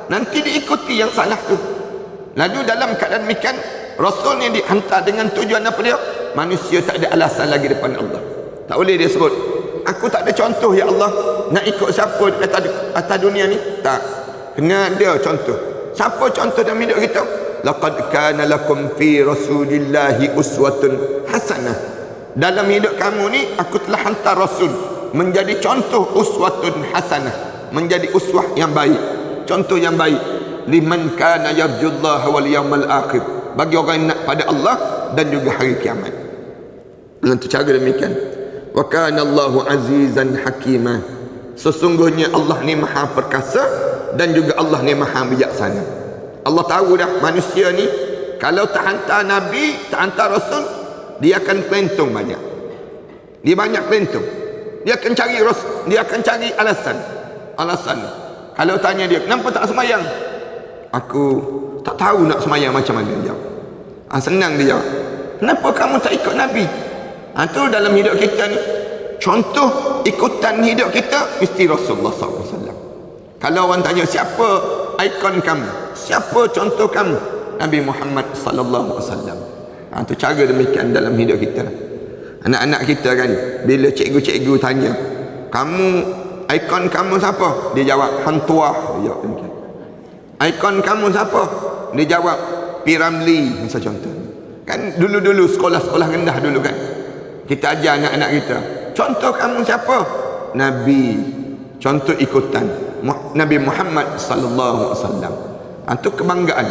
Nanti diikuti yang salah tu. Lalu dalam keadaan demikian, rasul ni dihantar dengan tujuan apa dia? Manusia tak ada alasan lagi depan Allah. Tak boleh dia sebut, aku tak ada contoh ya Allah, nak ikut siapa atas dunia ni? Tak. Kena ada contoh. Siapa contoh dalam hidup kita? Laqad kana lakum fi rasulillahi uswatun hasanah. Dalam hidup kamu ni, aku telah hantar rasul menjadi contoh, uswatun hasanah, menjadi uswah yang baik, contoh yang baik. Liman kana yarjullaha wal yawmal akhir, bagi orang yang nak pada Allah dan juga hari kiamat. Dengan cara demikian. Wa kana Allahu azizan hakima. Sesungguhnya Allah ni maha perkasa dan juga Allah ni maha bijaksana. Allah tahu dah manusia ni kalau tak hantar Nabi, tak hantar Rasul, dia akan pelentung banyak. Dia banyak pelentung. Dia akan cari Rasul, dia akan cari alasan. Kalau tanya dia, kenapa tak semayang? Aku tak tahu nak semayang macam mana dia. Senang dia. Kenapa kamu tak ikut Nabi? Itu dalam hidup kita ni. Contoh ikutan hidup kita mesti Rasulullah SAW. Kalau orang tanya siapa ikon kamu, siapa contoh kamu, Nabi Muhammad SAW. Itu cara demikian dalam hidup kita. Anak-anak kita kan, bila cikgu-cikgu tanya, kamu ikon kamu siapa? Dia jawab Hang Tuah. Dia jawab demikian. Ikon kamu siapa? Dia jawab P.Ramlee. Misal contoh kan, dulu-dulu sekolah-sekolah rendah dulu kan, kita ajar anak-anak kita, contoh kamu siapa? Nabi. Contoh ikutan Nabi Muhammad sallallahu alaihi wasallam. Itu kebanggaan.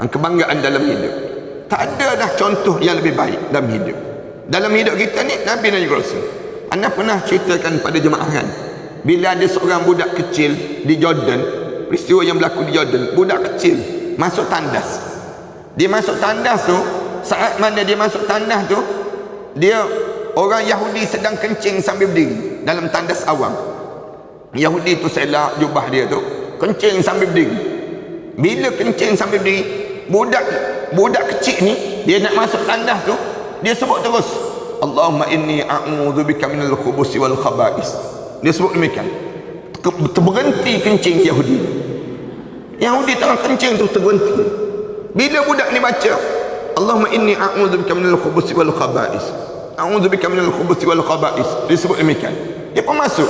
Kebanggaan dalam hidup. Tak ada dah contoh yang lebih baik dalam hidup. Dalam hidup kita ni Nabi dan Rasul. Anda pernah ceritakan pada jemaah kan, bila ada seorang budak kecil di Jordan, peristiwa yang berlaku di Jordan, budak kecil masuk tandas. Dia masuk tandas tu, saat mana dia masuk tandas tu, dia orang Yahudi sedang kencing sambil berdiri dalam tandas awam. Yahudi tu selak jubah dia tu, kencing sambil berdiri. Bila kencing sambil berdiri, budak kecil ni, dia nak masuk tandas tu, dia sebut terus, Allahumma inni a'udzubika minal khubusi wal khaba'is. Dia sebut demikian. Terberhenti kencing Yahudi. Yahudi tengah kencing tu terberhenti. Bila budak ni baca Allahumma inni a'udzubika minal khubusi wal khaba'is, a'udzubika minal khubusi wal khaba'is, dia sebut demikian, dia pun masuk.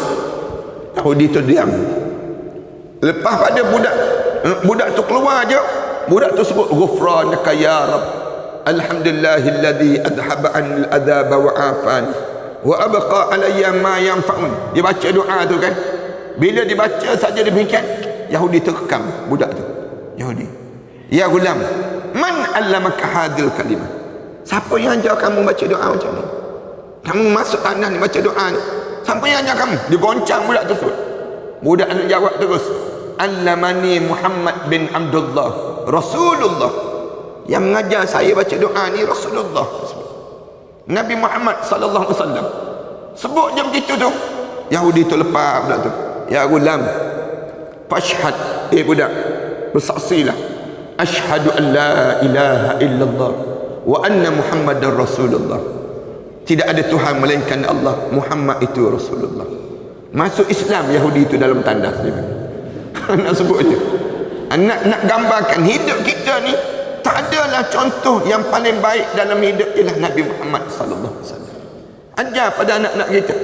Yahudi tu diam. Lepas pada budak tu keluar je, budak tu sebut ghufranaka ya Rabb, alhamdulillahilladzi adhaba 'anil adzaba wa 'afani wa abqa alayya ma yanfa'un. Dia baca doa tu kan. Bila dibaca saja demikian, Yahudi terkekam budak tu. Yahudi, ya gulam, man 'allamaka hadhil kalimah? Siapa yang ajar kamu baca doa macam ni? Kamu masuk tanah ni baca doa ni, siapa yang ajar kamu? Dia goncang budak tersebut. Budak nak jawab terus, allamani Muhammad bin Abdullah Rasulullah. Yang mengajar saya baca doa ni Rasulullah, Nabi Muhammad sallallahu alaihi wasallam. Sebut je begitu tu, Yahudi tu lepas budak tu. Ya gulam, fashhad, budak, bersaksilah, asyhadu an la ilaha illallah wa anna Muhammadar Rasulullah. Tidak ada Tuhan melainkan Allah, Muhammad itu Rasulullah. Masuk Islam Yahudi itu dalam tandas dia. Nak sebut je. Nak gambarkan hidup kita ni, tak adalah contoh yang paling baik dalam hidup ialah Nabi Muhammad sallallahu alaihi wasallam. Ajar pada anak-anak kita,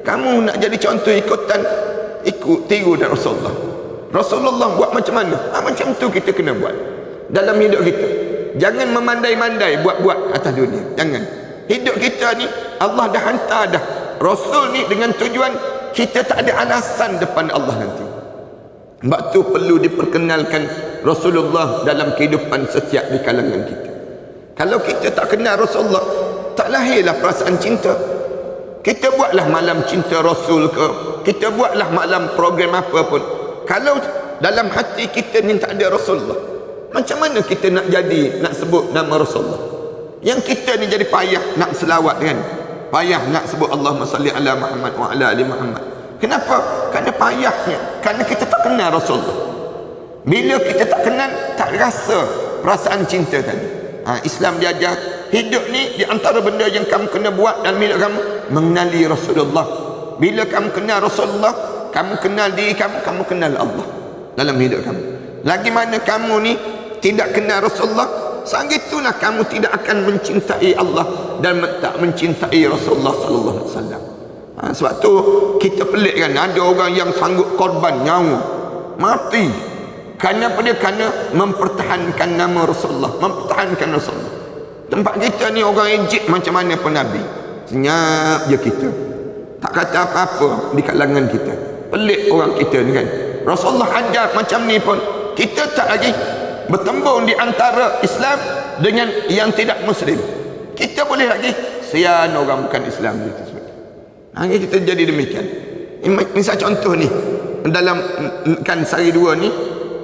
kamu nak jadi contoh ikutan, tiru dan Rasulullah. Rasulullah buat macam mana? Macam tu kita kena buat dalam hidup kita. Jangan memandai-mandai buat-buat atas dunia. Jangan. Hidup kita ni Allah dah hantar dah Rasul ni dengan tujuan kita tak ada alasan depan Allah nanti. Sebab tu perlu diperkenalkan Rasulullah dalam kehidupan setiap di kalangan kita. Kalau kita tak kenal Rasulullah, tak lahirlah perasaan cinta. Kita buatlah malam cinta Rasul ke, kita buatlah malam program apa pun, kalau dalam hati kita ni tak ada Rasulullah, macam mana kita nak jadi, nak sebut nama Rasulullah? Yang kita ni jadi payah nak selawat kan, payah nak sebut Allahumma salli ala Muhammad wa ala ali Muhammad. Kenapa? Kerana payahnya, kerana kita tak kenal Rasulullah. Bila kita tak kenal, tak rasa perasaan cinta tadi. Islam dia ajar hidup ni, di antara benda yang kamu kena buat dalam hidup kamu, mengenali Rasulullah. Bila kamu kenal Rasulullah, kamu kenal diri kamu, kamu kenal Allah dalam hidup kamu. Lagi mana kamu ni tidak kenal Rasulullah, sagitulah kamu tidak akan mencintai Allah dan tak mencintai Rasulullah sallallahu alaihi wasallam. Sebab tu kita pelik kan, ada orang yang sanggup korban nyawa, mati kerana apa dia? Kerana mempertahankan nama Rasulullah, mempertahankan Rasulullah. Tempat kita ni orang Egypt macam mana pun Nabi, senyap je kita, tak kata apa-apa di kalangan kita. Pelik orang kita ni kan. Rasulullah ajar macam ni pun kita tak lagi bertembung di antara Islam dengan yang tidak Muslim. Kita boleh lagi sian orang bukan Islam gitu. Hari kita jadi demikian. Misal contoh ni, dalam kan sehari dua ni,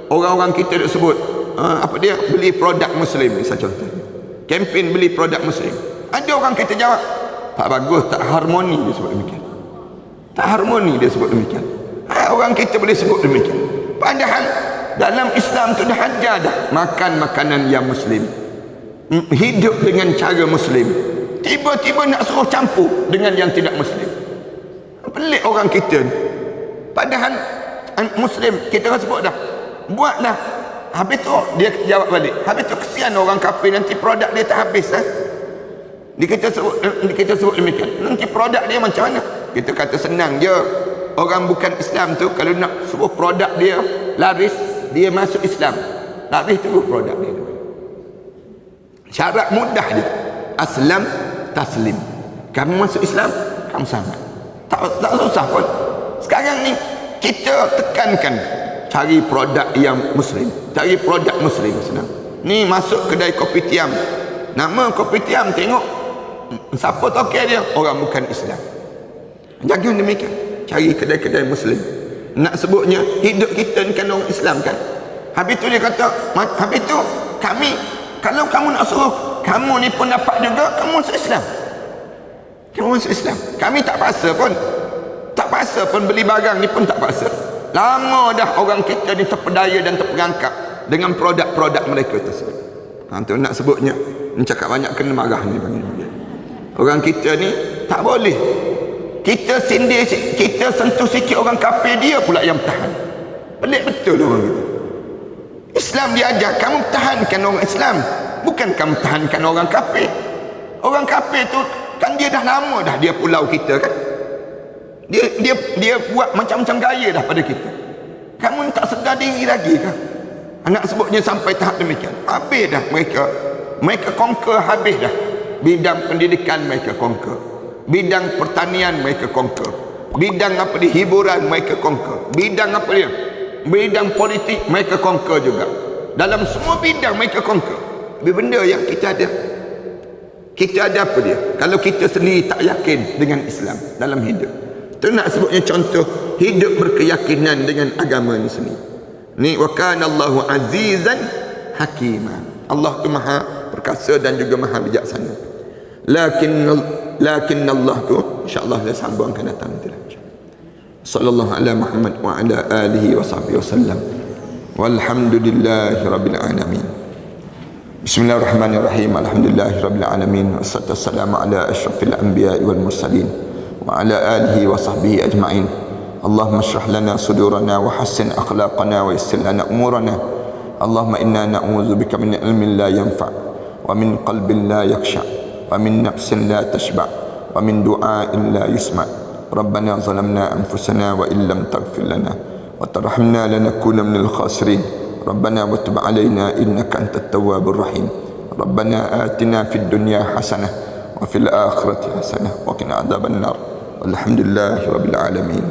orang-orang kita duk sebut apa dia, beli produk Muslim. Misal contoh, kempen beli produk Muslim. Ada orang kita jawab, tak bagus, tak harmoni, dia sebut demikian. Tak harmoni, dia sebut demikian. Orang kita boleh sebut demikian. Padahal dalam Islam tu dah ajar dah makan makanan yang Muslim, hidup dengan cara Muslim. Tiba-tiba nak suruh campur dengan yang tidak Muslim. Pelik orang kita ni. Padahal Muslim kita orang sebut dah, buatlah. Habis tu dia jawab balik, habis tu kesian orang kafir, nanti produk dia tak habis. Kita sebut demikian, nanti produk dia macam mana? Kita kata senang je. Orang bukan Islam tu kalau nak suruh produk dia laris, dia masuk Islam, laris tu produk dia. Syarat mudah je, aslam taslim. Kamu masuk Islam, kamu sama. Tak susah pun. Sekarang ni kita tekankan cari produk yang Muslim, cari produk Muslim senang. Ni masuk kedai kopi tiam, nama kopi tiam, tengok siapa tokek dia, orang bukan Islam. Jangan demikian. Cari kedai-kedai Muslim. Nak sebutnya hidup kita ni kan orang Islam kan. Habis tu dia kata, habis tu kami, kalau kamu nak suruh kamu ni pun dapat juga, kamu masuk Islam, kamu masuk Islam. Kami tak paksa pun, tak paksa pun beli barang ni pun tak paksa. Lama dah orang kita ni terpedaya dan terperangkap dengan produk-produk mereka tersebut. Tu nak sebutnya, ni cakap banyak kena marah ni bagi. Orang kita ni tak boleh. Kita sindir, kita sentuh sikit orang kafir, dia pula yang tahan. Pelik betul orang itu. Islam diajar kamu tahankan orang Islam, bukan kamu tahankan orang kafir. Orang kafir tu kan dia dah lama dah dia pulau kita kan. Dia buat macam-macam gaya dah pada kita. Kamu tak sedar diri lagi kan? Anak sebutnya sampai tahap demikian. Habis dah mereka conquer, habis dah. Bidang pendidikan mereka conquer, bidang pertanian mereka conquer, bidang apa di hiburan mereka conquer, bidang apa dia, bidang politik mereka conquer juga. Dalam semua bidang mereka conquer. Benda yang kita ada apa dia kalau kita sendiri tak yakin dengan Islam dalam hidup. Itu nak sebutnya contoh hidup berkeyakinan dengan agama ni sendiri. Ni wa kana Allahu azizan hakiman. Allah tu maha perkasa dan juga maha bijaksana. Lakin Allah tu insya-Allah saya sambung akan datang nanti lah. Sallallahu ala Muhammad wa ala alihi wa sahbihi wasallam. Walhamdulillahi rabbil alamin. Bismillahirrahmanirrahim. Alhamdulillahi rabbil alamin. Wassalatu wassalamu ala asyrafil anbiya'i wal mursalin wa ala alihi wa sahbihi ajma'in. Allahumma shrah lana sudurana wa hassin akhlaqana wa yassir lana umurana. Allahumma inna na'udzubika min ilmin la yanfa' wa min qalbin la yakhsha' wa min nafsin la tashba' wa min du'ain la yusma'. Rabbana zalamna anfusana wa illam taghfir lana wa tarhamna lanakuna minal khasirin. Rabbana wa tub 'alaina innaka antat tawwabur rahim. Rabbana atina fid dunya hasanah wa fil akhirati hasanah wa qina adzaban nar. Walhamdulillahi rabbil alamin.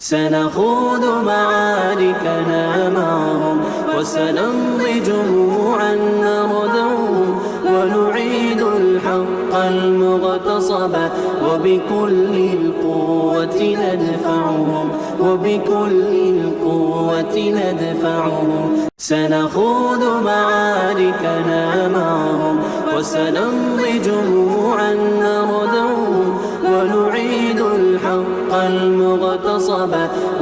سنخوض معاركنا معهم وسنمضي جموعا نردعهم ونعيد الحق المغتصب وبكل القوة ندفعهم وبكل القوة ندفعهم. سنخوض معاركنا معهم وسنمضي جموعا نردعهم ونعيد الحق المغتصب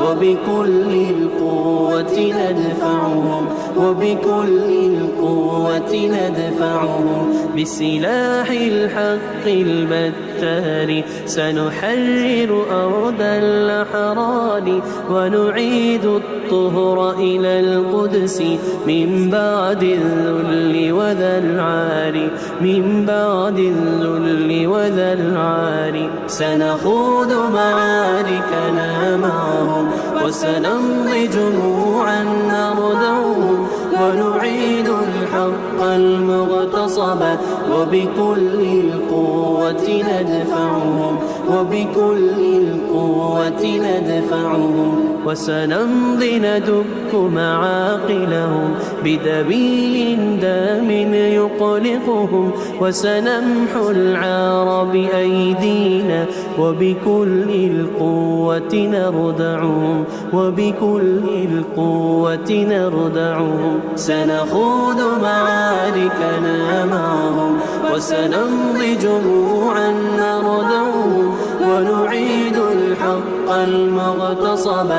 وبكل القوة ندفعهم وبكل القوة ندفعهم. بسلاح الحق البتار سنحرر أرض الأحرار ونعيد الطهر إلى القدس من بعد الذل وذا العار من بعد الذل وذا العار. سنخوض معاركنا معهم وسنمضي جموعا نردعهم ونعيد الحق المغتصب اغتصبت وبكل القوة ندفعهم وبكل القوة ندفعهم وسنمضي ندك معاقلهم بدبيل دام يقلقهم وسنمحو العار بأيدينا وبكل القوة نردعهم وبكل القوة نردعهم سنخوض معاركنا معهم وسنمضي جموعا نردعهم ونعيد الحق المغتصب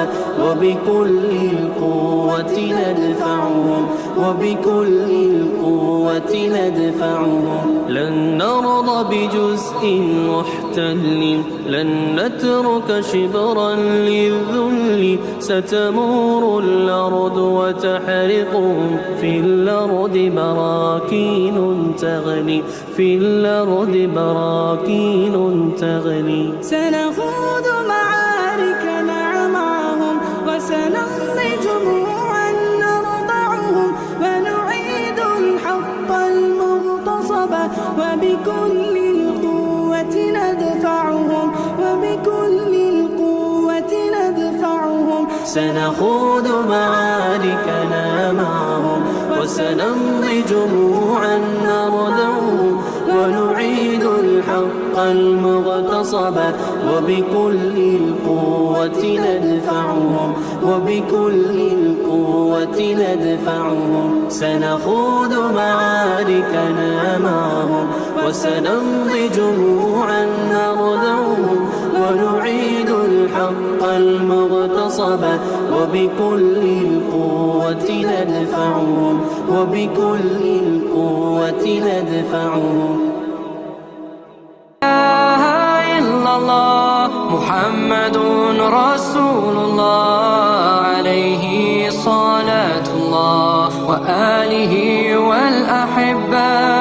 وبكل القوة ندفعهم وبكل القوة ندفعهم لن نرضى بجزء محتل لن نترك شبرا للذل ستمور الأرض وتحرقهم في الأرض براكين تغلي في الأرض براكين تغلي سنخوض معاركنا معهم وسنمضي جموعا نرضعهم ونعيد الحق المغتصب وبكل القوة ندفعهم وبكل القوة ندفعهم سنخوض معاركنا معهم وسنمضي جموعا نردعهم ونعيد الحق المغتصب وبكل القوة ندفعهم وبكل القوة ندفعهم سنخوض معاركنا معهم وسنمضي جموعا نردعهم ونعيد الحق المغتصب وبكل القوة ندفعهم وبكل القوة ندفعهم محمد رسول الله عليه صلاة الله وآله والأحبة